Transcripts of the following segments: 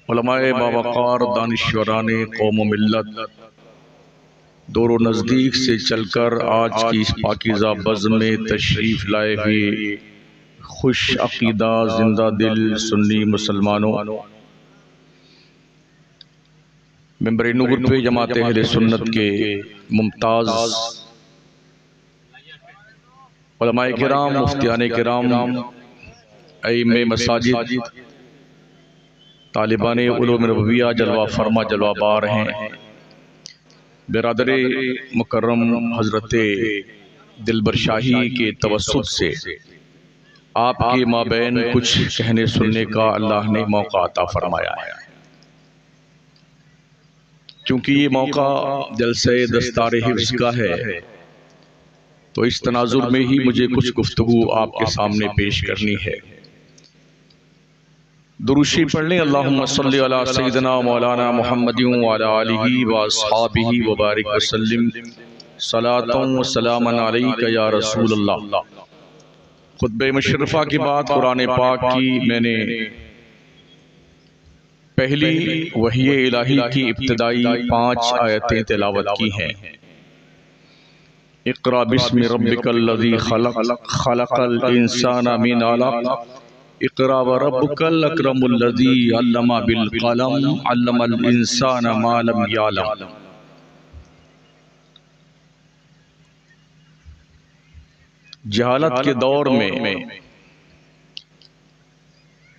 उलमाए बावकार दानिश्वरान कौम मिल्लत दूर व नज़दीक से चलकर आज की इस पाकीज़ा बज़्म में तशरीफ़ लाए हुए खुश अक़ीदा जिंदा दिल सुन्नी मुसलमानों, मेंबर नूर पे जमात अहले सुन्नत के मुमताज़ उलमाए किराम, मुफ्तियाने किराम, अइम्मे मसाजिद, तालिबाने उलूम नबविया जलवा फरमा जलवा बार हैं, बिरादरे मुकर्रम हज़रत दिलबर शाही के तवस्सुत से आपके माबैन कुछ कहने सुनने का अल्लाह ने मौका अता फरमाया है। क्योंकि ये मौका जलसे दस्तारे हिफ्ज़ का है, तो इस तनाजुर में ही मुझे कुछ गुफ्तगू आपके सामने पेश करनी है। दुरूशी पढ़ लें। अल्लाहुम्मा सल्ली अला सय्यिदिना मौलाना मुहम्मदिन व अला आलिहि व अस्हाबिहि व बारिक वसल्लिम सलातन व सलामन अलैका या रसूल अल्लाह। खुतबे मुशर्रफा के बाद कुरान पाक की मैंने पहली वही इलाही की इब्तिदाई 5 आयतें तिलावत की हैं। इक़रा बिस्मि रब्बिकल लज़ी खलक़ खलक़ल इंसाना मिन अलक़ इक़रा व रब्बुकल अकरमुल लज़ी अल्लमा बिल क़लम अल्लमल इंसाना मा लम यअलम। जहालत के दौर में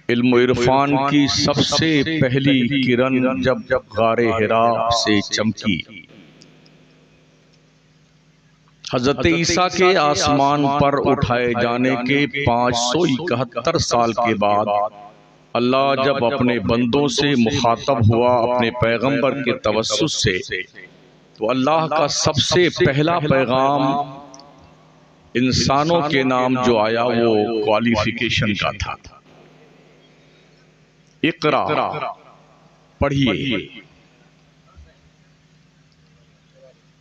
इल्म व इरफान की सबसे पहली किरण जब गारे हिरा से चमकी, हज़रत ईसा के आसमान पर उठाए जाने के 571 साल के बाद अल्लाह जब अपने बंदों से मुखातब हुआ अपने पैगंबर के तवस्सुत से, तो अल्लाह का सबसे पहला पैगाम इंसानों के नाम जो आया वो क्वालिफिकेशन का था। इक़रा पढ़िए,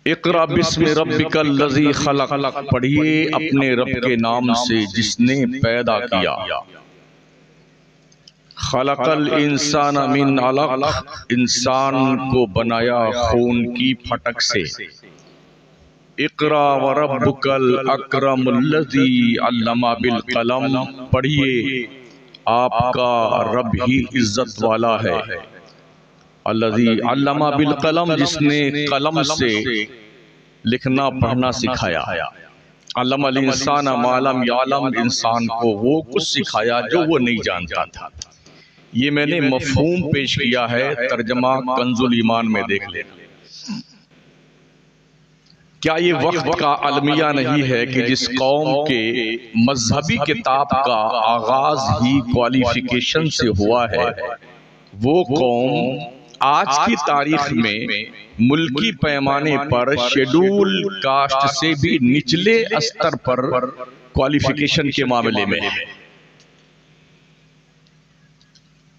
इक़रा बिस्मि रब्बिकल लज़ी खलक़ पढ़िए अपने रब के नाम से जिसने पैदा किया। खलक़ल इंसाना मिन अलक़ इंसान को बनाया खून की फटक से। इक़रा व रब्बुकल अकरमुल लज़ी अल्लमा बिल क़लम पढ़िए आपका रब ही इज्जत वाला है। अल्लज़ी अल्लमा बिल क़लम जिसने कलम से लिखना पढ़ना सिखाया। अल्लमल इंसाना मा लम यअलम इंसान को वो कुछ सिखाया जो वो नहीं जानता था। ये मैंने मफ़हूम पेश किया है, तर्जमा कंजुल ईमान में देख ले। क्या ये वक्त का अलमिया नहीं है कि जिस कौम के मजहबी किताब का आगाज ही क्वालिफिकेशन से हुआ है, वो कौम आज की तारीख में मुल्की पैमाने पर शेड्यूल कास्ट से भी निचले स्तर पर क्वालिफिकेशन के मामले में है।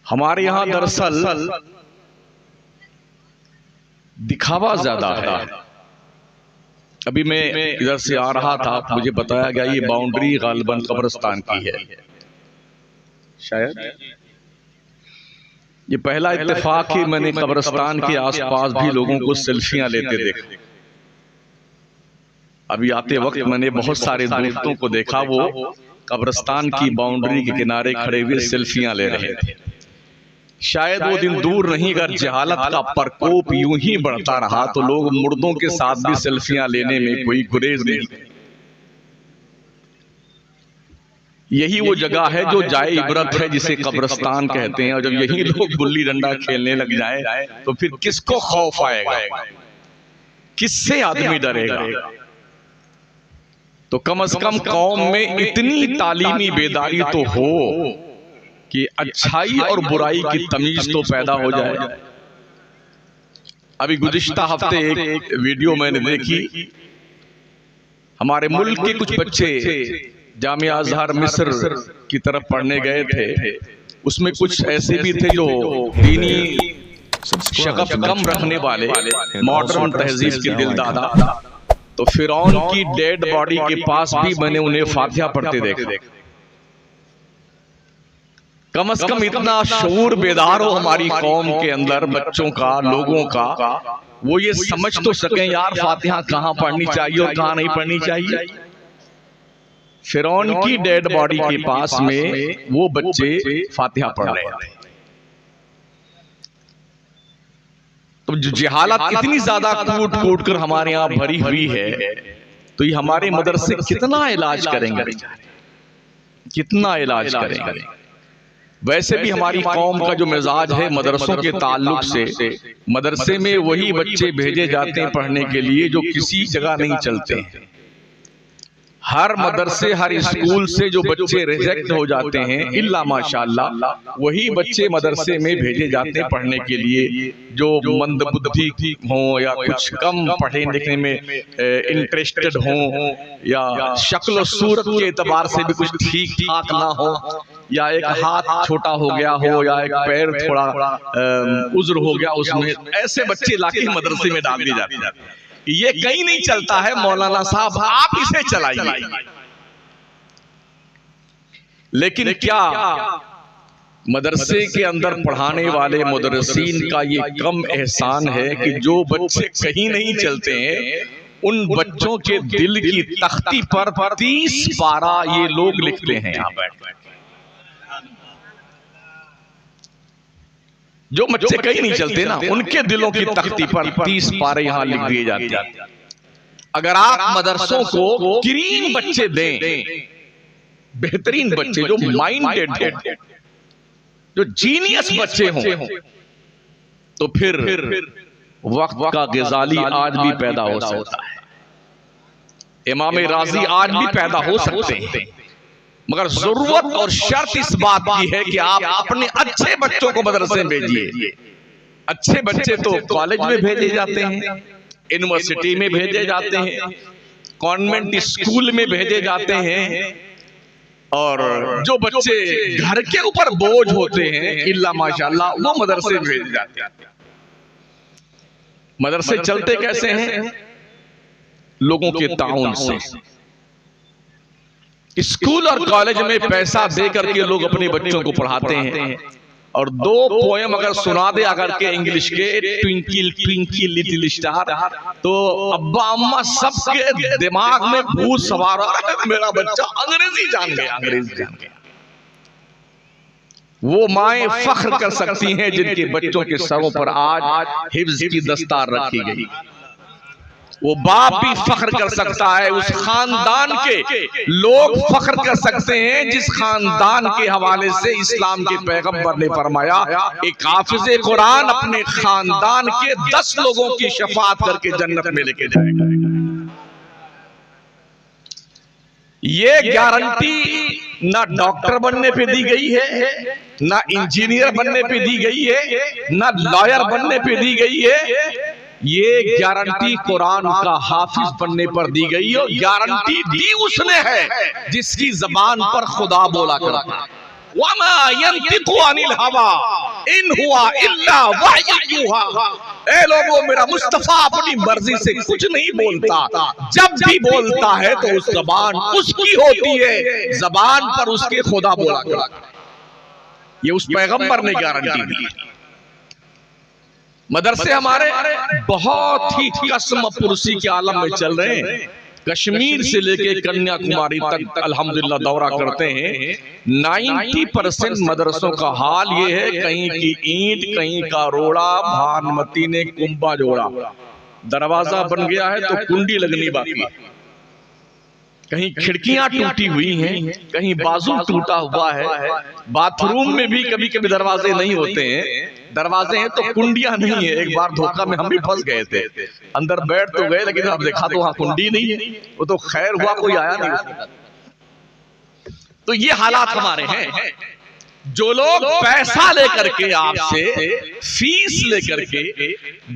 हमारे यहां दरअसल दिखावा ज्यादा है। अभी मैं इधर से आ रहा था, मुझे बताया गया ये बाउंड्री गालिबन कब्रिस्तान की है। शायद ये पहला इत्तेफाक ही मैंने कब्रिस्तान के आसपास भी लोगों को सेल्फियां लेते देखा। अभी आते वक्त मैंने बहुत सारे दोस्तों को देखा, वो कब्रिस्तान की बाउंड्री के किनारे खड़े हुए सेल्फियां ले रहे थे। शायद वो दिन दूर नहीं, अगर जहालत का प्रकोप यूं ही बढ़ता रहा तो लोग मुर्दों के साथ भी सेल्फियां लेने में कोई गुरेज नहीं। यही वो जगह है जो जाए इबरत है, जिसे कब्रिस्तान कहते हैं। और जब यही लोग गुल्ली डंडा खेलने लग जाए तो फिर किसको खौफ आएगा, किससे आदमी डरेगा। तो कम से कम कौम में इतनी तालीमी बेदारी तो हो कि अच्छाई और बुराई की तमीज तो पैदा हो जाए। अभी गुज़िश्ता हफ्ते एक वीडियो मैंने देखी, हमारे मुल्क के कुछ बच्चे जामिया अज़हर मिस्र की तरफ पढ़ने गए थे। उसमें कुछ ऐसे भी थे जो दीनी शगफ कम रखने वाले, मॉडर्न तहजीब के दिलदादा। तो फिरौन की डेड बॉडी के पास भी मैंने उन्हें फातिहा पढ़ते देखा। कम से कम इतना शऊर बेदार हो हमारी कौम के अंदर, बच्चों का, लोगों का, वो ये समझ तो सकें यार फातिहा कहाँ पढ़नी चाहिए और कहाँ नहीं पढ़नी चाहिए। फिरौन की डेड बॉडी के पास में वो बच्चे फातिहा पढ़ रहे थे। तो जो जहालत इतनी ज्यादा कूट कूट कर हमारे यहाँ भरी हुई है, तो ये हमारे मदरसे कितना इलाज करेंगे, कितना इलाज करेंगे। वैसे भी हमारी कौम का जो मिजाज है मदरसों के ताल्लुक से, मदरसे में वही बच्चे भेजे जाते हैं पढ़ने के लिए जो किसी जगह नहीं चलते हैं। हर मदरसे, हर स्कूल से जो बच्चे रिजेक्ट हो जाते हैं, इल्ला माशाअल्लाह, वही बच्चे मदरसे में भेजे जाते हैं पढ़ने के लिए जो मंदबुद्धि हों या कुछ कम पढ़े लिखने में इंटरेस्टेड हों, या शक्ल सूरत के एतबार से भी कुछ ठीक ठाक ना हो, या एक हाथ छोटा हो गया हो, या एक पैर थोड़ा उज्र हो गया उसमें, ऐसे बच्चे लाके मदरसे में डाल दिए जाते हैं। ये कहीं नहीं चलता है मौलाना साहब, आप इसे चलाइए। लेकिन क्या मदरसे के अंदर पढ़ाने वाले मुदर्रिसीन का ये कम एहसान है कि जो बच्चे कहीं नहीं चलते हैं, उन बच्चों के दिल की तख्ती पर 30 पारा ये लोग लिखते हैं। यहाँ बैठ जो बच्चे कहीं नहीं चलते ना, उनके दिलों की तख्ती पर 30 पारे यहाँ लिख दिए जाते हैं। अगर आप मदरसों को ग्रीन बच्चे दें, बेहतरीन बच्चे जो माइंडेड हो, जो जीनियस बच्चे हों, तो फिर वक्त का गजाली आज भी पैदा हो सकता है, इमाम राजी आज भी पैदा हो सकते हैं। मगर जरूरत और शर्त इस बात की है कि आप अपने अच्छे बच्चों को मदरसे में भेजिए। अच्छे बच्चे तो कॉलेज में भेजे जाते हैं, यूनिवर्सिटी में भेजे जाते हैं, कॉन्वेंट स्कूल में भेजे जाते हैं, और जो बच्चे घर के ऊपर बोझ होते हैं इल्ला माशाअल्लाह वो मदरसे में भेजे जाते हैं। मदरसे चलते कैसे हैं? लोगों के ताउन से। स्कूल और कॉलेज में पैसा दे करके लोग अपने बच्चों को पढ़ाते हैं, और 2 पोएम अगर सुना दे अगर के इंग्लिश के, ट्विंकल ट्विंकल लिटिल स्टार, तो अब्बा अम्मा सबके दिमाग में भूत सवार हो रहा है, मेरा बच्चा अंग्रेजी जान गया, अंग्रेजी जान गया। वो माएं फख्र कर सकती हैं जिनके बच्चों के सरों पर आज हिफ्ज की दस्तार रखी गई। वो बाप भी फख्र कर सकता है, उस खानदान के लोग फख्र कर सकते हैं जिस खानदान के हवाले से इस्लाम के पैगंबर ने फरमाया, एक हाफिज़े कुरान अपने खानदान के 10 लोगों की शफाअत करके जन्नत में लेके जाएगा। ये गारंटी ना डॉक्टर बनने पे दी गई है, ना इंजीनियर बनने पे दी गई है, ना लॉयर बनने पे दी गई है। ये गारंटी कुरान का हाफिज बनने पर दी गई, और गारंटी दी उसने है जिसकी जबान पर खुदा बोला करता है, वमा यंतिकु अनिल हवा इन हुआ इल्ला वह्यु युहा। ए लोगों, मेरा मुस्तफा अपनी मर्जी से कुछ नहीं बोलता, जब भी बोलता है तो उस जबान उसकी होती है, जबान पर उसके खुदा बोला करता है। ये उस पैगंबर ने गारंटी दी। मदरसे हमारे बहुत ही कसम पुरसी के आलम में चल रहे हैं। कश्मीर से लेके कन्याकुमारी तक अल्हम्दुलिल्लाह दौरा करते हैं। 90% मदरसों का हाल ये है, कहीं की ईंट, कहीं का रोड़ा, भानुमती ने कुंभा जोड़ा, दरवाजा बन गया है तो कुंडी लगनी बाकी है, कहीं खिड़कियां टूटी हुई हैं, कहीं बाजू टूटा हुआ है, बाथरूम में भी कभी कभी दरवाजे नहीं होते हैं, दरवाजे हैं तो कुंडियां नहीं है। एक बार धोखा में हम भी फंस गए थे, अंदर बैठ तो गए लेकिन अब देखा तो वहां कुंडी नहीं है। वो तो खैर हुआ कोई आया नहीं। तो ये हालात हमारे हैं। जो लोग पैसा लेकर के आपसे, फीस लेकर के,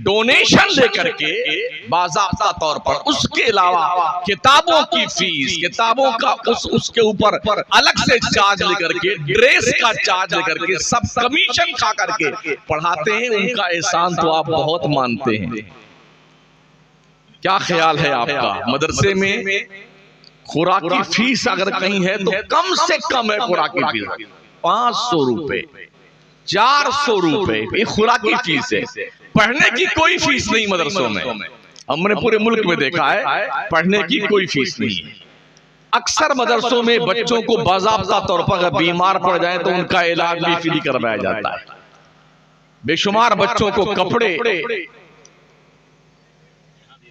डोनेशन लेकर के बाज़ाब्ता तौर पर, उसके अलावा किताबों की फीस, किताबों का उसके ऊपर अलग से चार्ज लेकर के, ड्रेस का चार्ज लेकर के, सब कमीशन खा करके पढ़ाते हैं, उनका एहसान तो आप बहुत मानते हैं। क्या ख्याल है आपका? मदरसे में खुराक की फीस अगर कहीं है तो कम से कम है खुराक की फीस। 500 रुपए, 400 रुपए, ये खुराकी फीस है। पढ़ने की कोई फीस नहीं मदरसों में। हमने पूरे मुल्क में देखा है पढ़ने की कोई फीस नहीं है। अक्सर मदरसों में बच्चों को बाज़ाब्ता तौर पर अगर बीमार पड़ जाए तो उनका इलाज भी फ्री करवाया जाता है। बेशुमार बच्चों को कपड़े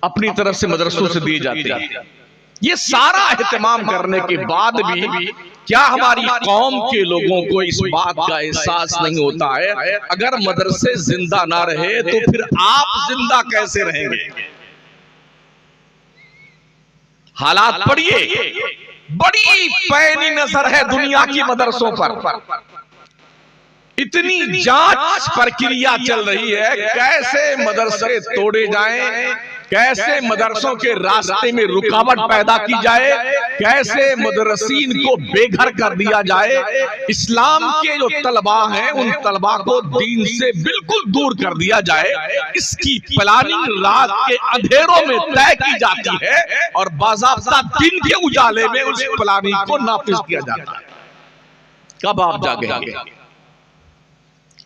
अपनी तरफ से मदरसों से दिए जाते हैं। ये सारा एहतमाम करने के बाद भी क्या हमारी कौम के लोगों को इस बात का एहसास नहीं होता है, अगर मदरसे जिंदा ना रहे तो फिर आप जिंदा कैसे रहेंगे? हालात पढ़िए, बड़ी पैनी नजर है दुनिया की मदरसों पर। इतनी जांच प्रक्रिया चल रही है, कैसे मदरसे तोड़े जाएं, कैसे मदरसों के रास्ते में रुकावट पैदा की जाए, कैसे मदरसीन को बेघर कर दिया जाए। इस्लाम के जो तलबा हैं उन तलबा को दीन से बिल्कुल दूर कर दिया जाए, इसकी प्लानिंग रात के अंधेरों में तय की जाती है और बाज़ाब्ता दिन के उजाले में उस प्लानिंग को नाफिज किया जाता है। कब आप जागेंगे?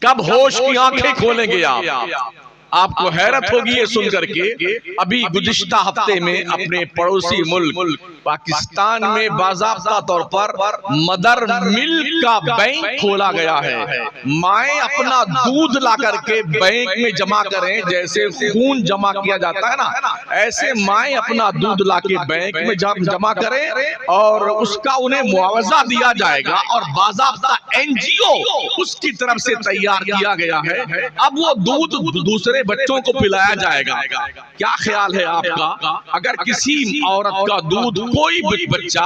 कब होश की आंखें खोलेंगे आप? आपको हैरत होगी ये सुनकर के, अभी गुज़िश्ता हफ्ते में अपने पड़ोसी मुल्क पाकिस्तान में बाज़ाब्ता तौर पर मदर मिल्क का बैंक खोला गया है। माएँ अपना दूध ला करके बैंक में जमा करें, जैसे खून जमा किया जाता है ना, ऐसे माएँ अपना दूध ला के बैंक में जमा करें और उसका उन्हें मुआवजा दिया जाएगा और बाज़ाब्ता NGO उसकी तरफ से तैयार किया गया है। अब वो दूध दूसरे बच्चों को पिलाया जाएगा। क्या ख्याल है आपका, अगर किसी औरत का दूध कोई भी बच्चा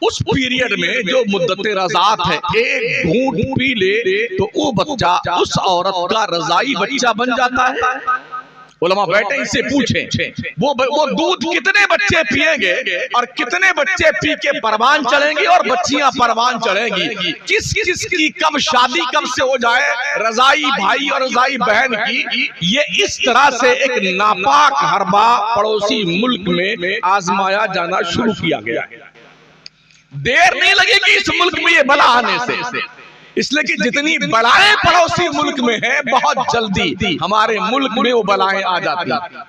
उस पीरियड में जो मुद्दते रज़ात है एक घूंट पी ले तो वो बच्चा उस औरत का रज़ाई बच्चा बन जाता है? उलमा बैठे इसे पूछें, वो दूध कितने बच्चे पिएंगे और कितने बच्चे पी के परवान चढ़ेंगे और बच्चियां परवान चढ़ेंगी? किस की कब शादी कब से हो जाए रज़ाई भाई और रज़ाई बहन की, ये इस तरह से एक नापाक हरबा पड़ोसी मुल्क में आजमाया जाना शुरू किया गया। देर नहीं लगेगी इस मुल्क में ये बला आने से, इसलिए कि जितनी बलाएं पड़ोसी मुल्क में है बहुत जल्दी हमारे मुल्क में वो बलाएं आ जाती हैं।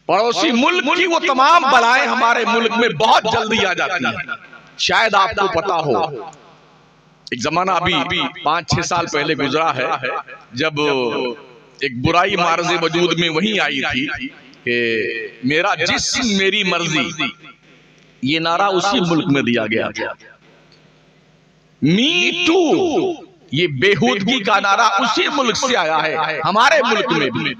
पड़ोसी मुल्क की वो तमाम बलाएं हमारे मुल्क में बहुत जल्दी आ जाती हैं। शायद आपको पता हो, एक जमाना अभी 5-6 साल पहले गुजरा है जब एक बुराई मार्ज़े वजूद में वही आई थी कि मेरा जिस्म मेरी मर्जी, ये नारा उसी मुल्क में दिया गया था। मी टू, ये बेहूदगी का नारा उसी मुल्क से आया है, हमारे मुल्क में भी।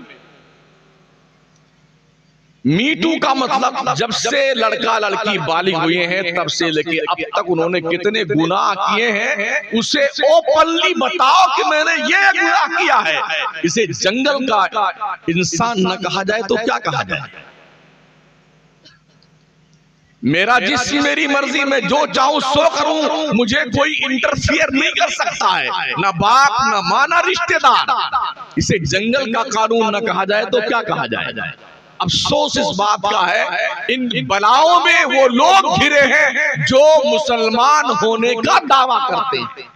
मी टू का मतलब जब से लड़का लड़की बालिग हुए हैं तब से लेके अब तक उन्होंने कितने गुनाह किए हैं उसे ओपनली बताओ कि मैंने ये गुनाह किया है। इसे जंगल का इंसान न कहा जाए तो क्या कहा जाए? मेरा जिस्म मेरी मर्जी, में जो चाहूं सो करूं, मुझे कोई इंटरफियर नहीं कर सकता है, ना बाप ना मां ना रिश्तेदार। इसे जंगल का कानून न कहा जाए तो क्या कहा जाए? अफसोस इस बात का है इन बलाओं में वो लोग घिरे हैं जो मुसलमान होने का दावा करते हैं,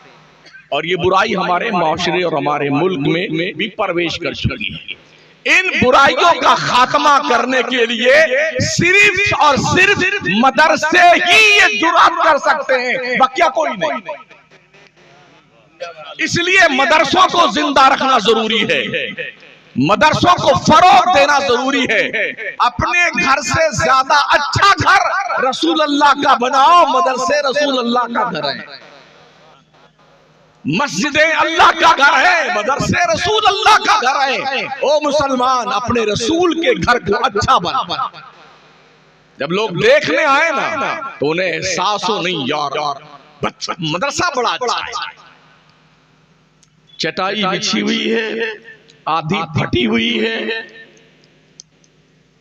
और ये बुराई हमारे माशरे और हमारे मुल्क में भी प्रवेश कर चुकी है। इन बुराइयों का खात्मा करने के लिए सिर्फ और सिर्फ मदरसे ही ये जुर्अत कर सकते हैं, बाकी कोई नहीं। इसलिए मदरसों को जिंदा रखना जरूरी है, मदरसों को फरोग देना जरूरी है। अपने घर से ज्यादा अच्छा घर रसूल अल्लाह का बनाओ, मदरसे रसूल अल्लाह का घर है, मस्जिदें अल्लाह का घर है, मदरसे रसूल अल्लाह का घर है। ओ मुसलमान, अपने रसूल के घर को अच्छा बना। जब लोग देखने आए ना तो उन्हें एहसास हो, नहीं यार मदरसा बड़ा अच्छा है, चटाई बिछी हुई है, आधी फटी हुई है,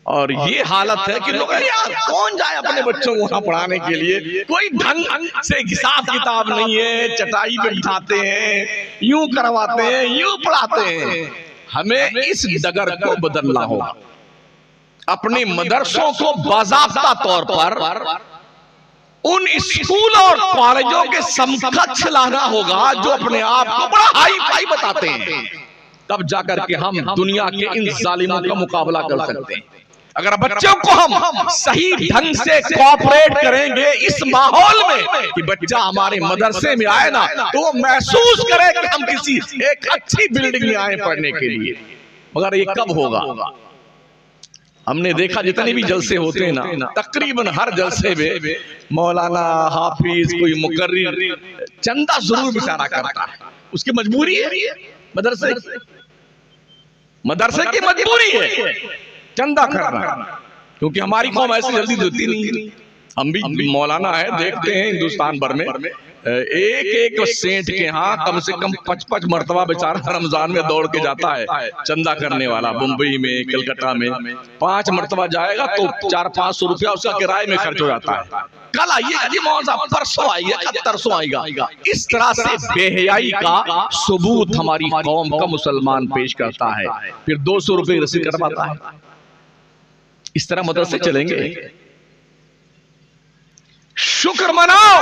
और ये हालत है कि लोग यार कौन जाए अपने बच्चों को वहां पढ़ाने के लिए, कोई ढंग से हिसाब किताब नहीं है, चटाई पे बिठाते हैं, यूं करवाते हैं, यूं पढ़ाते हैं। हमें इस डगर को बदलना होगा, अपने मदरसों को बाज़ाब्ता तौर पर उन स्कूल और कॉलेजों के समकक्ष लाना होगा जो अपने आप को बड़ा हाई फाई बताते हैं, तब जाकर के हम दुनिया के इन जालिमों का मुकाबला कर सकते हैं। अगर बच्चों को हम सही ढंग से कोऑपरेट करेंगे इस माहौल में कि बच्चा हमारे मदरसे में आए ना, तो वो महसूस करे कि हम किसी एक अच्छी बिल्डिंग में आए पढ़ने के लिए। मगर ये कब होगा? हमने देखा जितने भी जलसे होते हैं ना, तकरीबन हर जलसे में मौलाना, हाफिज, कोई मुकर्रिर चंदा जरूर बेचारा करता है। उसकी मजबूरी है, मदरसे की मजबूरी है चंदा करना, क्योंकि हमारी कौम ऐसे जल्दी देती नहीं। हम भी मौलाना है, देखते हैं हिंदुस्तान भर में एक एक सेंट के यहाँ कम से कम 5-5 मरतबा बेचारा रमजान में दौड़ के जाता है चंदा करने वाला। मुंबई में, कलकत्ता में 5 मरतबा जाएगा तो 400-500 रुपया उसका किराए में खर्च हो जाता है। कल आइएगा जी मौलाना साहब, परसों आइए, कब तरसों आएगा। इस तरह से बेहयाई का सबूत हमारी कौम का मुसलमान पेश करता है, फिर 200 रुपये रसीद करवाता है। इस तरह मदरसे चलेंगे? शुक्र मनाओ,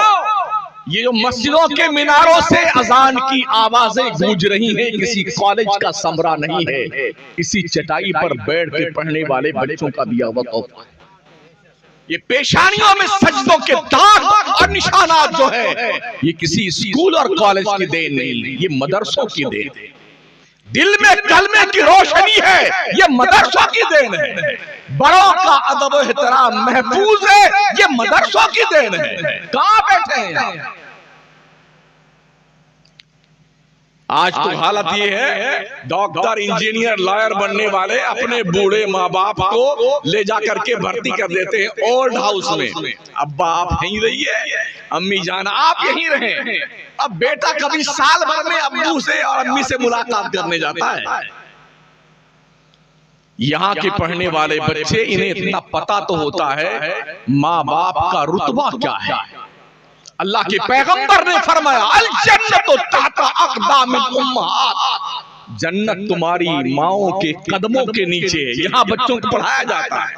ये जो मस्जिदों के मीनारों से अजान की आवाजें गूंज रही हैं, किसी कॉलेज का समरा नहीं है, किसी चटाई पर बैठ के पढ़ने वाले बच्चों का दिया हुआ तोहफा है। ये पेशानियों में सजदों के दाग और निशानात जो है, ये किसी स्कूल और कॉलेज की देन नहीं, ये मदरसों की देन है। दिल में कलमे की रोशनी है, ये मदरसों की देन है। बड़ों का अदब एहतराम महफूज है, ये मदरसों की देन है। कहां बैठे हैं? आज तो हालत ये है, डॉक्टर, इंजीनियर, लॉयर बनने वाले अपने बूढ़े माँ बाप को ले जाकर के भर्ती कर देते हैं ओल्ड हाउस में। अब्बा आप यहीं रहिए, अम्मी जान आप यहीं रहें। अब बेटा कभी साल भर में अब्बू से और अम्मी से मुलाकात करने जाता है। यहाँ के पढ़ने वाले बच्चे, इन्हें इतना पता तो होता है माँ बाप का रुतबा क्या है। अल्लाह के पैगंबर ने फरमाया, अल जन्नतु तहता अक़दामिल उम्महात, जन्नत तुम्हारी माओं के कदमों के नीचे है। यहाँ बच्चों को पढ़ाया जाता है,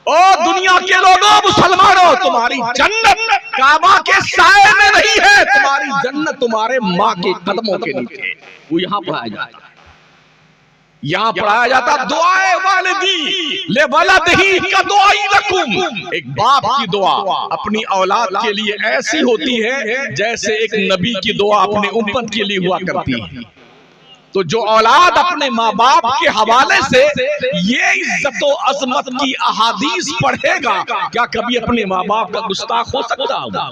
ओ दुनिया के लोगों, मुसलमानों, तुम्हारी जन्नत काबा के साए में नहीं है, तुम्हारी जन्नत तुम्हारे माँ के कदमों के नीचे। वो यहाँ पढ़ाया जाता है। यहाँ पढ़ाया जाता दुआए वालिदी ले वलदिही का दुआई लकुम। एक बाप की दुआ अपनी औलाद के लिए ऐसी होती है जैसे एक नबी की दुआ अपने उम्मत के लिए हुआ करती है। तो जो औलाद अपने माँ बाप के हवाले से ये इज्जत और अजमत की अहादीस पढ़ेगा, क्या कभी अपने माँ बाप का गुस्ताख हो सकता होगा?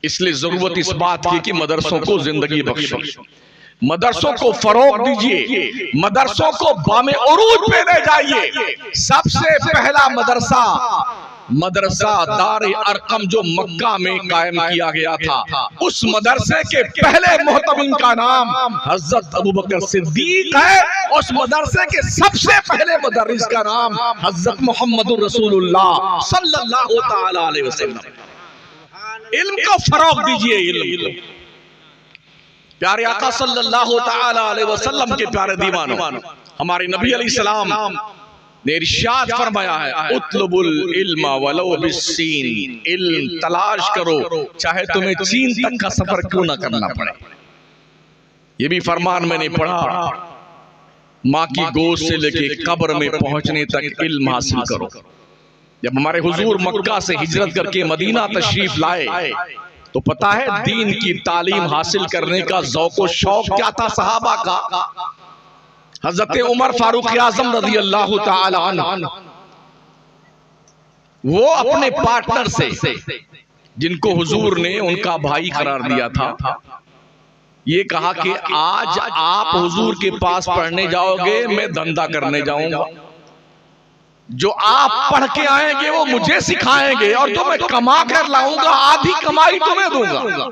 इसलिए जरूरत इस बात की कि मदरसों को जिंदगी बख्शे, मदरसों को फरोग दीजिए, मदरसों को बामे उरूज पे ले जाइए। सबसे पहला मदरसा दार अरकम जो मक्का में कायम किया गया था, उस मदरसे के पहले मोहतमिम का नाम हजरत अबू बकर सिद्दीक है। उस मदरसे के सबसे पहले मुदर्रिस का नाम हजरत मोहम्मदुर रसूलुल्लाह सल्लल्लाहु तआला अलैहि वसल्लम। इल्म को फरोग दीजिए, इल्म को। प्यारे आका सल्लल्लाहु तआला अलैहि वसल्लम के प्यारे दीवानों, हमारे नबी अलैहिस्सलाम ने इरशाद फरमाया है, उतलुबुल इल्मा वलो बिस्सीन, इल्म तलाश करो चाहे तुम्हें चीन तक का सफर क्यों ना करना पड़े। ये भी फरमान मैंने पढ़ा, माँ की गोद से लेके कब्र में पहुंचने तक इल्म हासिल करो। जब हमारे हुजूर मक्का से हिजरत करके मदीना तशरीफ लाए तो पता है दीन की तालीम हासिल करने का ज़ौक़ व शौक़ क्या था सहाबा का। हजरत उमर फारूक आज़म रज़ी अल्लाह तआला अन्हु, वो अपने पार्टनर से, जिनको हुजूर ने उनका भाई करार दिया था, ये कहा कि आज आप हुजूर के पास पढ़ने जाओगे, मैं धंधा करने जाऊंगा। जो आप पढ़ के आएंगे वो मुझे सिखाएंगे, और जो मैं कमा कर लाऊंगा आधी कमाई तुम्हें दूंगा।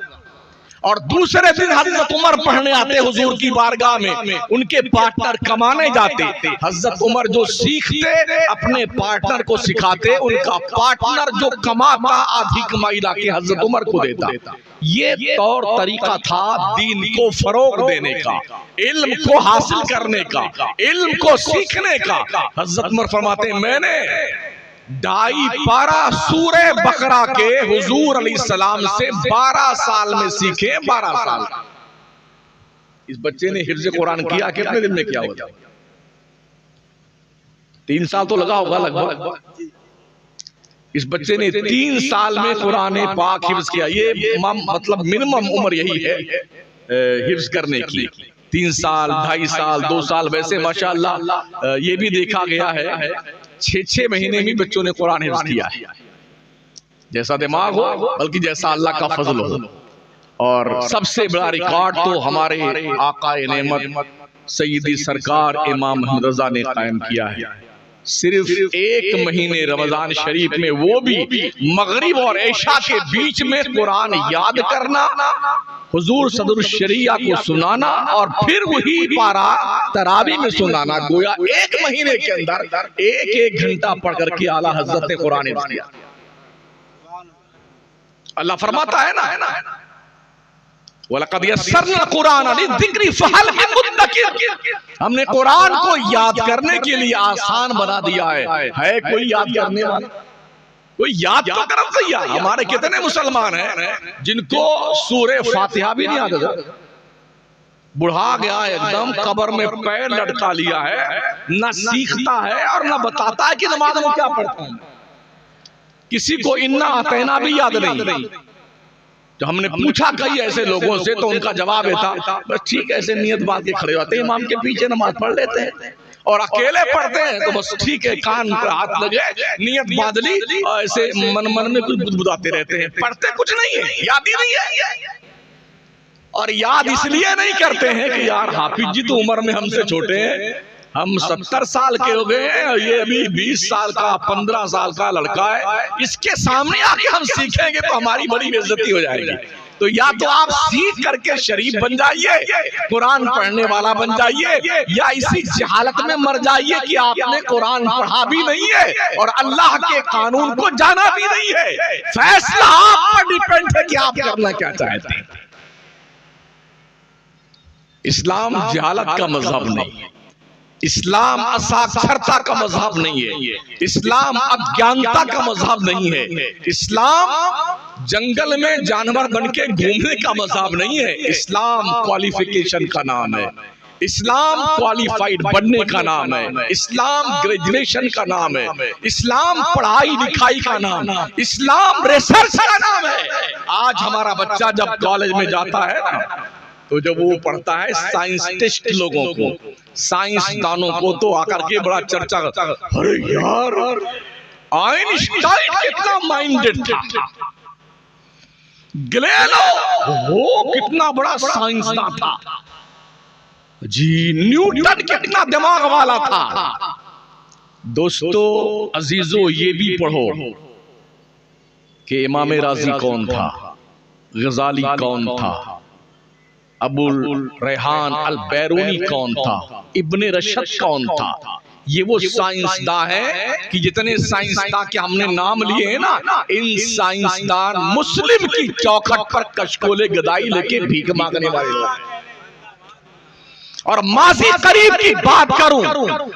और दूसरे दिन हजरत उमर पढ़ने आते हुजूर की बारगाह में, उनके पार्टनर कमाने जाते। हजरत उमर जो सीखते अपने पार्टनर को सिखाते, उनका पार्टनर जो कमाता आधी कमाई लाके हजरत उमर को देता। ये तौर तरीका था दीन को फरोग देने का, इल्म को हासिल करने का, इल्म को सीखने का। हजरत उमर फरमाते, मैंने 2.5 पारा सूरह बकरा के हुजूर अलैहिस्सलाम से 12 साल में सीखे। 12 साल। इस बच्चे ने हिफ्ज़ कुरान किया कितने दिन में किया होगा? 3 साल तो लगा होगा लगभग। इस बच्चे ने 3 साल में कुरान पाक हिफ्ज़ किया। ये मतलब मिनिमम उम्र यही है हिफ्ज़ करने की। 3 साल, 2.5 साल, 2 साल। वैसे माशाअल्लाह ये भी देखा गया है 6-6 महीने में बच्चों ने कुरान हिफ्ज़ किया है। जैसा दिमाग हो, बल्कि जैसा अल्लाह का फजल हो। और सबसे बड़ा रिकॉर्ड तो हमारे आकाए नेमत सैयदी सरकार इमाम मोहम्मद रजा ने कायम किया है। सिर्फ 1 महीने रमजान शरीफ में, वो भी मगरिब और ऐशा के बीच में कुरान याद करना, हुजूर सदरुल शरिया को सुनाना और फिर वही पारा तरावी में सुनाना। गोया 1 महीने के अंदर 1-1 घंटा पढ़ करके आला हजरत ने कुरान हिफ्ज़ किया। अल्लाह फरमाता है ना, वलक़द यस्सरना कुरान लिज़िक्रि फहल मिन मुद्दकिर। हमने कुरान को याद करने के लिए आसान बना दिया है कोई याद करने वाला? कोई याद तो कर सही। हमारे कितने मुसलमान हैं जिनको सूरह फातिहा भी नहीं आता? बुढ़ा गया एकदम, कब्र में पैर लटका लिया है, ना सीखता है और ना बताता है कि नमाज में क्या पढ़ता है। किसी को इन्ना अतैना भी याद नहीं। तो हमने पूछा कई ऐसे लोगों से, तो उनका जवाब ये था, बस ठीक ऐसे नियत बांध के खड़े होते हैं, इमाम के पीछे नमाज पढ़ लेते हैं और अकेले पढ़ते हैं तो बस ठीक है, कान पर हाथ लगे, नियत बांध ली और ऐसे मन में कुछ बुदबुदाते रहते हैं। पढ़ते कुछ नहीं है, याद ही नहीं है। और याद इसलिए नहीं करते हैं कि यार हाफिज जी तो उम्र में हमसे छोटे हैं, हम 70 साल के हो गए हैं और ये अभी 20 साल का 15 साल का लड़का है, इसके सामने आके हम सीखेंगे तो हमारी बड़ी बेइज्जती हो जाएगी। तो या तो आप सीख करके शरीफ बन जाइए, कुरान पढ़ने वाला बन जाइए, या इसी जहालत में मर जाइए कि आपने कुरान पढ़ा भी नहीं है और अल्लाह के कानून को जाना भी नहीं है। फैसला आप पर डिपेंड है कि आप करना क्या चाहते हैं। इस्लाम जहालत का मजहब नहीं है, इस्लाम असाक्षरता का मजहब नहीं है, इस्लाम अज्ञानता का मजहब नहीं है, इस्लाम जंगल में जानवर बन के घूमने का मजहब नहीं है। इस्लाम क्वालिफिकेशन का नाम है, इस्लाम क्वालिफाइड बनने का नाम है, इस्लाम ग्रेजुएशन का नाम है, इस्लाम पढ़ाई लिखाई का नाम, इस्लाम रिसर्च का नाम है। आज हमारा बच्चा जब कॉलेज में जाता है ना, तो जब वो पढ़ता है साइंटिस्ट लोगों को, साइंसदानों को, तो आकर के बड़ा चर्चा करता है, अरे यार आइंस्टाइन कितना माइंडेड था, गैलीलियो वो कितना बड़ा साइंसदान था जी, न्यूटन कितना दिमाग वाला था। दोस्तों अजीजों, ये भी पढ़ो कि इमाम राजी कौन था, गजाली कौन था, अबुल रेहान अल बैरूनी कौन था, इब्ने रशद कौन था। ये वो साइंसदान है कि जितने साइंसदान के हमने नाम लिए हैं ना, इन साइंसदान मुस्लिम की चौखट पर कशकोले गदाई लेके भीख मांगने वाले लोग। और माजी करीब की बात करूं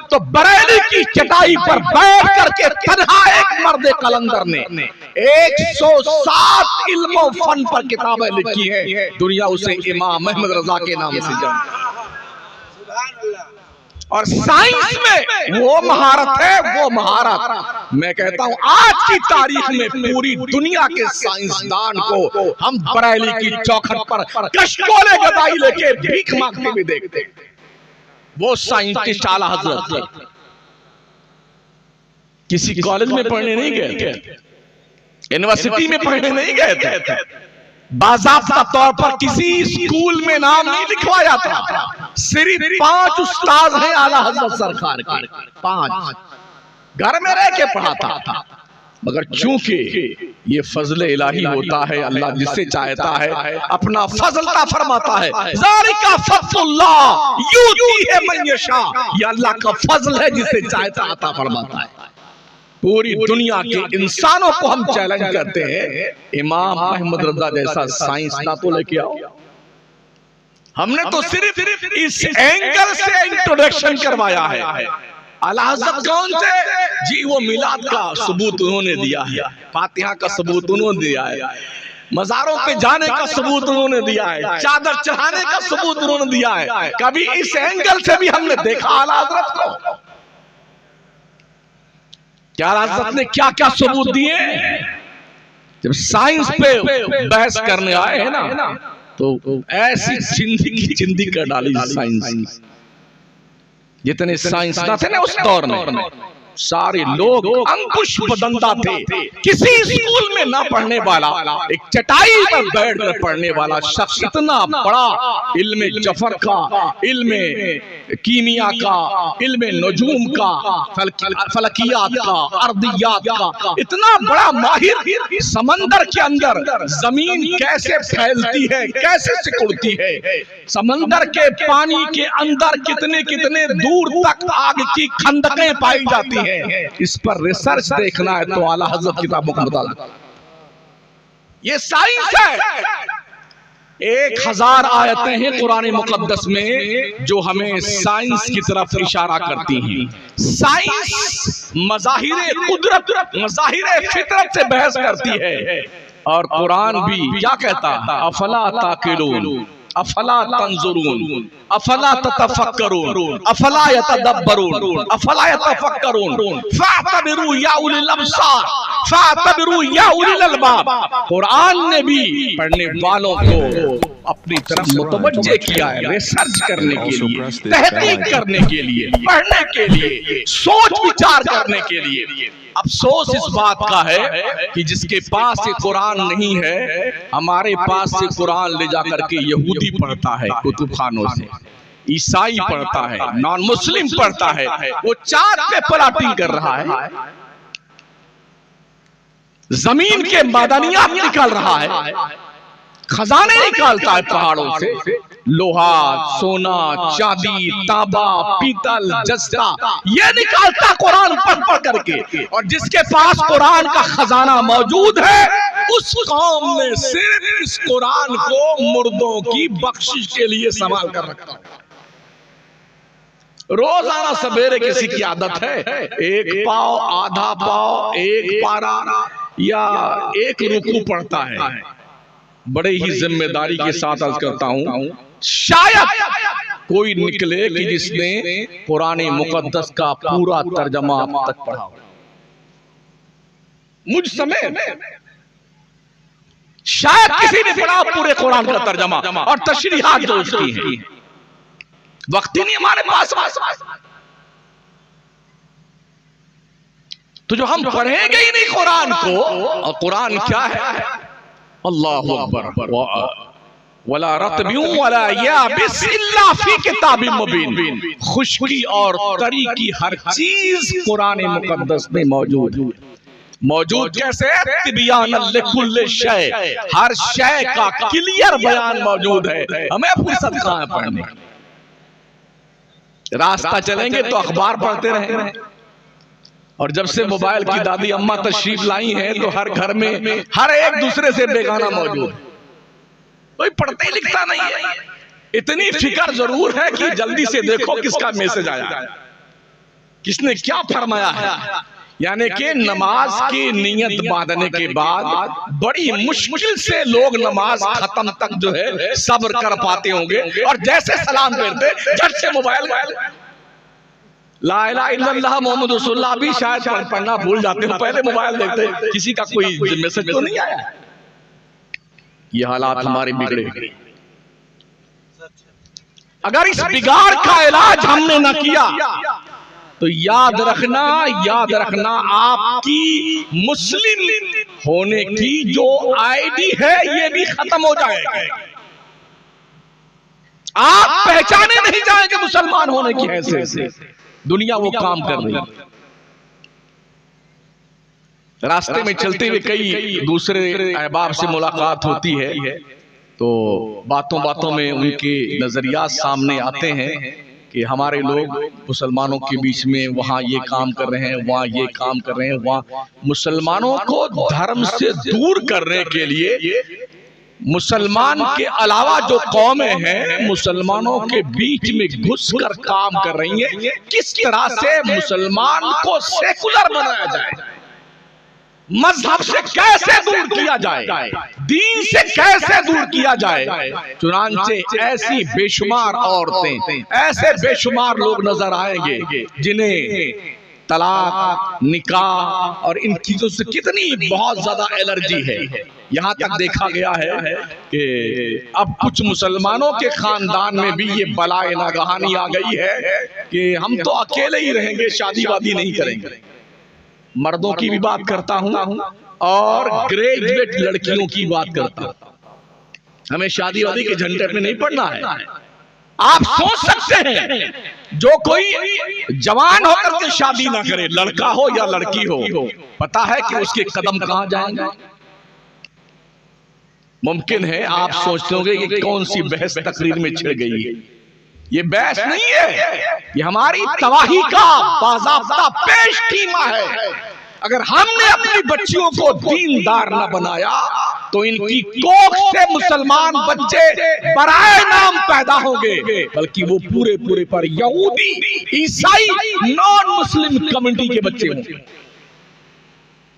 तो बरेली की चटाई पर बैठ करके तन्हा एक मर्द कलंदर ने 107 इल्म फन पर किताबें लिखी है। दुनिया उसे इमाम मोहम्मद रजा के नाम से जानती है। और साइंस में वो महारत है, वो महारत मैं कहता हूं आज की तारीख में पूरी दुनिया के साइंसदान को हम बरेली की चौखट पर कशकोले गदाई लेके भीख मांगते हुए देखते हैं। वो साइंटिस्ट आला हजरत किसी कॉलेज में पढ़ने नहीं गए थे, यूनिवर्सिटी में पढ़ने नहीं गए थे, बाज़ाब्ता तौर पर किसी स्कूल में नाम नहीं लिखवाया था। सिर्फ 5 उस्ताद हैं आला हज़रत सरकार के, 5 घर में रह के पढ़ाता था। मगर चूंकि ये फजल इलाही होता है, अल्लाह जिससे चाहता है अपना फजल अता फरमाता है। ज़ालिका फज़लुल्लाह युतीहि मन यशा, ये अल्लाह का फजल है, जिसे चाहता अता फरमाता है। पूरी दुनिया के इंसानों को हम चैलेंज करते हैं, इमाम मोहम्मद रजा जैसा साइंसदान तो लेके आओ। हमने तो सिर्फ इस एंगल से इंट्रोडक्शन करवाया है। आला हज़रत कौन थे जी? वो मिलाद का सबूत उन्होंने दिया है, फातिहा का सबूत उन्होंने दिया है, मज़ारों पे जाने का सबूत उन्होंने दिया है, चादर चढ़ाने का सबूत उन्होंने दिया है। कभी इस एंगल से भी हमने देखा आला हज़रत को? क्या आला हज़रत ने क्या क्या सबूत दिए? जब साइंस पे बहस करने आए हैं ना, तो ऐसी जिंदगी कर डाली साइंस। जितने साइंस ना थे ना उस दौर में, सारे लोग अंकुश बदंता थे। किसी स्कूल में ना पढ़ने वाला, एक चटाई पर बैठ कर पढ़ने वाला शख्स इतना बड़ा इल्म जफर का, इल्म कीमिया का, इल्म नजूम का, फलकियात का, अर्दियात का इतना बड़ा माहिर, समंदर के अंदर जमीन कैसे फैलती है, कैसे सिकुड़ती है, समंदर के पानी के अंदर कितने कितने दूर तक आग की खंदकें पाई जाती है, इस पर रिसर्च देखना है तो आला हज़रत किताबों का मुताला। ये साइंस है। 1000 आयतें हैं कुरान मुकद्दस में जो हमें साइंस की तरफ इशारा करती हैं। साइंस मज़ाहिर कुदरत, मज़ाहिर फितरत से बहस करती है, और कुरान भी क्या कहता है? अफला ताकिलून, अफला तंजुरून, अफला ततफक्करून, अफला यतदब्बरून, अफला यतफक्करून, फातबिरू या उलिल अब्सार, फातबिरू या उलिल अलबाब। कुरान ने भी पढ़ने वालों को अपनी तरफ मुतवज्जे किया है, रिसर्च करने के लिए, तहकीक करने के लिए, पढ़ने के लिए, सोच विचार करने के लिए। अफसोस इस बात का है कि जिसके पास ये कुरान नहीं है, हमारे पास से कुरान ले जाकर के यहूदी पढ़ता है कुतुबखानों से, ईसाई पढ़ता है, नॉन मुस्लिम पढ़ता है, वो चाँद पे प्लॉटिंग कर रहा है, जमीन के मादनियात निकाल रहा है, खजाने निकालता है पहाड़ों से, लोहा, सोना, चांदी, तांबा, पीतल, जस्ता, ये निकालता कुरान पढ़ पढ़ करके। और जिसके पास कुरान का खजाना मौजूद है, उस कौम ने सिर्फ इस कुरान को मुर्दों की बख्शिश के लिए संभाल कर रखा। रोजाना सवेरे किसी की आदत है, एक पाव, आधा पाव, एक पारा या एक रुकू पढ़ता है। बड़े ही जिम्मेदारी के साथ अर्ज करता हूं, शायद कोई निकले कि जिसने कुरान मुकद्दस का पूरा तर्जमा अब तक पढ़ा हो। मुझ समय शायद किसी ने पढ़ा पूरे कुरान का तर्जमा और तशरीहात जो उसकी हैं। वक्त ही नहीं हमारे पास। तो जो हम पढ़ेंगे ही नहीं कुरान को, और कुरान क्या है? अल्लाहु अकबर, वला रत्बिय्युं वला याबिस इल्ला फी किताबिन मुबीन। खुशकी और तरी की हर चीज कुरान मुकद्दस में मौजूद है। मौजूद कैसे? तिबियानन लिकुल्लि शै, हर शय का क्लियर बयान मौजूद है। हमें फुर्सत कहां है पढ़ने? रास्ता चलेंगे तो अखबार पढ़ते रहेंगे, और जब से मोबाइल की दादी अम्मा तशरीफ लाई हैं तो हर घर में हर एक दूसरे से बेगाना मौजूद है, कोई पढ़ते लिखता नहीं है। इतनी फिक्र जरूर है कि जल्दी से देखो किसका मैसेज आया, किसने क्या फरमाया है। यानी कि नमाज की नियत बांधने के बाद बड़ी मुश्किल से लोग नमाज खत्म तक जो है सब्र कर पाते होंगे, और जैसे सलाम करते झट से मोबाइल ला इलाहा इल्लल्लाह मोहम्मद रसूलुल्लाह भी शायद पढ़ना भूल जाते हो, पहले मोबाइल देखते किसी का कोई मैसेज तो नहीं आया। ये हालात हमारे बिगड़े। अगर इस बिगाड़ का इलाज हमने न किया तो याद रखना आपकी मुस्लिम होने की जो आईडी है ये भी खत्म हो जाएगा। आप पहचाने नहीं जाएंगे मुसलमान होने की हैसियत से। दुनिया वो काम कर रही है। रास्ते में चलते हुए कई दूसरे अहबाब से मुलाकात होती है, तो बातों बातों में उनके नजरियात सामने आते हैं कि हमारे लोग मुसलमानों के बीच में वहाँ ये काम कर रहे हैं, वहाँ ये काम कर रहे हैं, वहाँ मुसलमानों को धर्म से दूर करने के लिए मुसलमान के अलावा जो कौमें हैं मुसलमानों के बीच में घुसकर काम कर रही हैं, किस तरह से मुसलमान को सेकुलर बनाया जाए, मजहब से कैसे दूर किया जाए, दीन से कैसे दूर किया जाए। चुनांचे ऐसी बेशुमार औरतें, ऐसे बेशुमार लोग नजर आएंगे जिन्हें तलाक, निकाह और इन चीजों से कितनी बहुत ज्यादा एलर्जी है। यहाँ तक देखा गया है कि अब कुछ मुसलमानों के खानदान में भी ये बलाए नागहानी आ गई है कि हम तो अकेले ही रहेंगे, शादी वादी नहीं करेंगे। मर्दों की भी बात करता हूं और ग्रेजुएट लड़कियों की बात करता हूं। हमें शादी वादी के झंझट में नहीं पड़ना है। आप सोच सकते हैं जो कोई जवान होकर के शादी ना करे, लड़का हो या लड़की हो, पता है कि उसके कदम कहां जाएंगे। मुमकिन है आप सोचते होंगे कि कौन सी बहस तकरीर में छिड़ गई है। ये बहस नहीं है, ये हमारी तबाही का बाज़ाब्ता पेश कीमा है। अगर हमने अपनी बच्चियों को दीनदार न बनाया तो इनकी कोख से मुसलमान बच्चे बराए नाम पैदा होंगे, बल्कि वो पूरे पूरे पर यहूदी, ईसाई, नॉन मुस्लिम कम्युनिटी के बच्चे होंगे।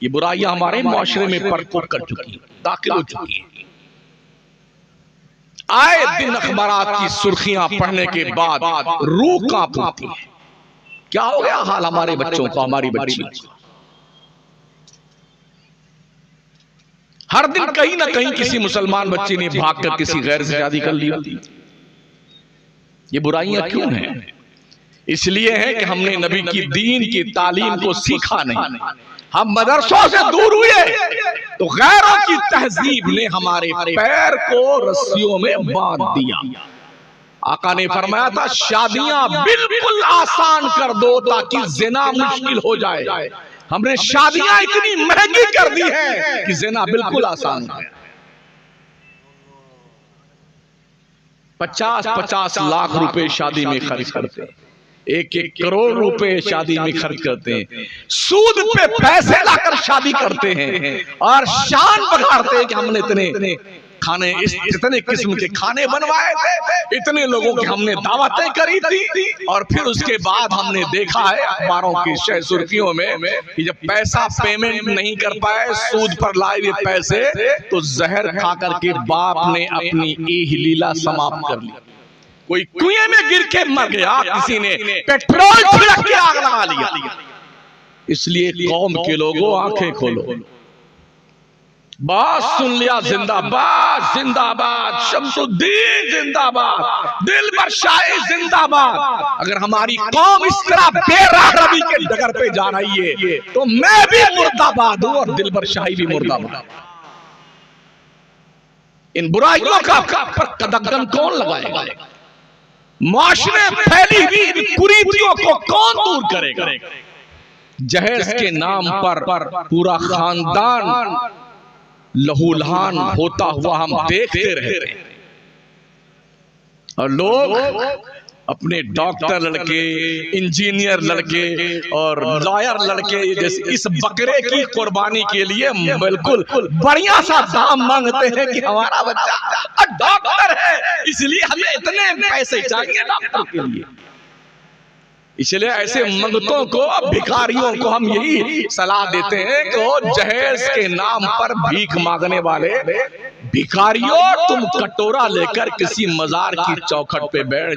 ये बुराइयां हमारे माशरे में परकोट कर चुकी हैं, दाखिल हो चुकी हैं। आए दिन अखबारात की सुर्खियां पढ़ने के बाद रूह कांप उठती है। क्या हो गया हाल हमारे बच्चों को, हमारी बच्चियों को। हर दिन कहीं ना कहीं किसी मुसलमान बच्चे ने भागकर किसी गैर से शादी कर ली होती। ये बुराइयां क्यों हैं? इसलिए है कि हमने नबी की दीन की तालीम को सीखा नहीं। हम मदरसों से दूर हुए तो गैरों की तहजीब ने हमारे पैर को रस्सियों में बांध दिया। आका ने फरमाया था शादियां बिल्कुल आसान कर दो ताकि जिना मुश्किल हो जाए। हमने शादियां इतनी महंगी कर दी है कि जिना बिल्कुल आसान है। 50-50 लाख रुपए शादी में खर्च करते हैं, 1-1 करोड़ रुपए शादी में खर्च करते हैं, सूद पे पैसे लाकर शादी करते हैं और शान बघाड़ते हैं कि हमने इतने खाने, इतने किस्म के खाने बनवाए थे, इतने लोगों की हमने दावतें करी थी। और फिर उसके बाद हमने देखा है अखबारों की शह सुर्खियों में कि जब पैसा पेमेंट नहीं कर पाए, सूद पर लाए हुए पैसे, तो जहर खा करके बाप ने अपनी लीला समाप्त कर ली। कोई कुएं में गिर के मर गया, किसी ने पेट्रोल छिड़क के आग लगा लिया। इसलिए कौम के लोगों आंखें खोलो, बात सुन लिया, जिंदाबाद जिंदाबाद, शमसुद्दीन जिंदाबाद, दिलबर शाही जिंदाबाद। अगर हमारी कौम इस तरह बेरहमी के डगर पे जा रही है तो मैं भी मुर्दाबाद हूं और दिलबर शाही भी मुर्दाबाद। इन बुराइयों का पर कदम कौन लगाएगा? माशरे फैली हुई कुरीतियों को कौन दूर करेगा? जहेज के नाम पर पूरा खानदान लहूलहान होता हुआ हम देखते रहते हैं और लोग अपने डॉक्टर लड़के, इंजीनियर लड़के और लॉयर लड़के जैसे इस बकरे की कुर्बानी के लिए बिल्कुल बढ़िया सा दाम मांगते हैं कि हमारा बच्चा डॉक्टर है, इसलिए हमें इतने पैसे चाहिए डॉक्टर के लिए। इसलिए ऐसे मंगतों को, भिखारियों को हम यही सलाह देते हैं कि वो जहेज के नाम पर भीख मांगने वाले भिखारियों, तुम कटोरा लेकर किसी मजार की चौखट पे बैठ